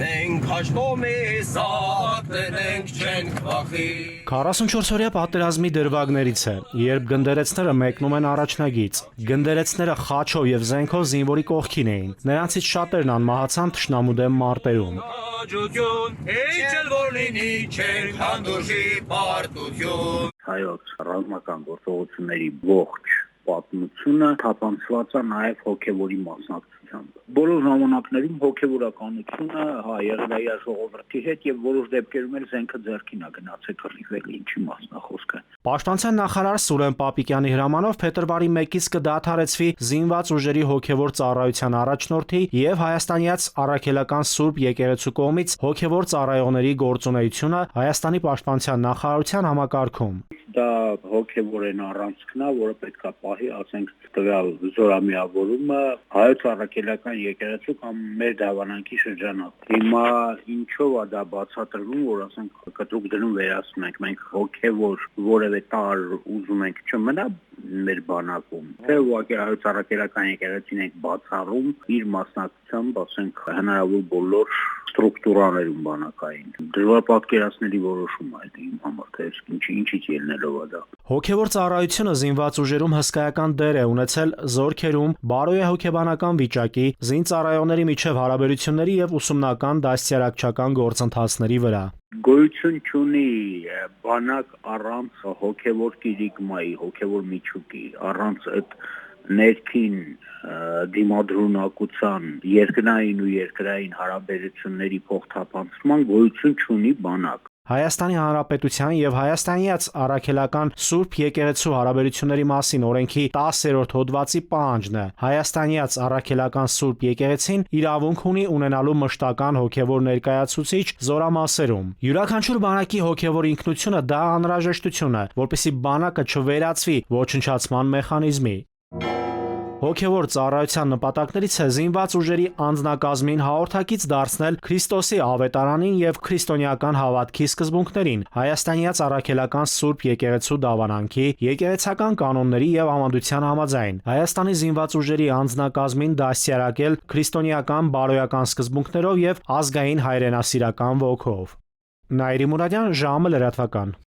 Մենք հաշտում է զավակներ ենք չենք վախի 44-օրյա պատերազմի դրվագներից է, երբ գնդերեցները մեկնում են առաջնագիծ։ Գնդերեցները խաչով եւ զենքով զինվորի կողքին էին։ Նրանցից շատերն անմահացան թշնամու դեմ մարտերում։ Իջել որ լինի չենք հանդուրժի պարտություն Հայոց ռազմական գործողությունների ողջ պատմությունը թափանցված է նաև հոգևորի մասնակցությամբ։ Բոլոր ժամանակներում հոգևորականությունը եղել է ժողովրդի հետ եւ որոշ դեպքերում էլ զենքը ձեռքին է գնացել կռիվել, ինչի մասն է խոսքը։ Պաշտպանության նախարար Սուրեն Պապիկյանի հրամանով փետրվարի 1-ից կդադարեցվի զինված ուժերի հոգևոր ծառայության առաջնորդի եւ հայաստանյաց առաքելական Սուրբ եկեղեցու կողմից հոգևոր ծառայողների գործունեությունը Հայաստանի պաշտպանության նախարարության համակարգում։ Դա հոգևորեն առանցքն է, որը պետք է պահի, ասենք, տվյալ զորամիավորումը հայոց առաքելական եկեղեցու կամ մեր դավանանքի շրջանակ։ Հիմա ինչով է դա բացատրվում, որ ասենք կտրուկ դնում վերացնում ենք, մենք հոգևոր որևէ տար ուզում ենք չմնա մեր բանակում։ Թե ուղղակի հայոց առաքելական եկեղեցին ենք բացառում իր մասնակցությամբ, ասենք, հնարավոր բոլոր ստրուկտուրաներում բանակային։ Դժվար պատկերացնելի որոշում է իմ համար, թե ինչից ելնելով է դա։ Հոգևոր ծառայությունը զինված ուժերում հսկայական դեր է ունեցել զորքերում, բարոյահոգեբանական վիճակի, զինծառայողների միջև հարաբերությունների եւ ուսումնական դաստիարակչական գործընթացների վրա։ Գոյություն չունի բանակ առանց հոգևոր կիրիկմայի, հոգևոր միջուկի, առանց այդ ներքին դիմադրունակության, երկնային ու երկրային հարաբերությունների փոխթափանցման գոյություն չունի բանակ։ Հայաստանի Հանրապետության եւ Հայաստանյաց առաքելական Սուրբ եկեղեցու հարաբերությունների մասին օրենքի 10-րդ հոդվածի պահանջն է։ Հայաստանյաց առաքելական Սուրբ եկեղեցին իրավունք ունի ունենալու մշտական հոգևոր ներկայացուցիչ զորամասերում։ Յուրաքանչյուր բանակի հոգևոր ինքնությունը դա անհրաժեշտություն է, որպեսզի բանակը չվերածվի ոչնչացման մեխանիզմի։ Հոգևոր ծառայության նպատակներից է զինված ուժերի անձնակազմին հաղորդակից դարձնել Քրիստոսի ավետարանին եւ քրիստոնեական հավատքի սկզբունքներին, հայաստանյաց առաքելական Սուրբ եկեղեցու դավանանքի, եկեղեցական կանոնների եւ համանդության համաձայն, Հայաստանի զինված ուժերի անձնակազմին դաստիարակել քրիստոնեական բարոյական սկզբունքներով եւ ազգային հայրենասիրական ոգով։ Նաիրի Մուրադյան, ժամը լրատվական։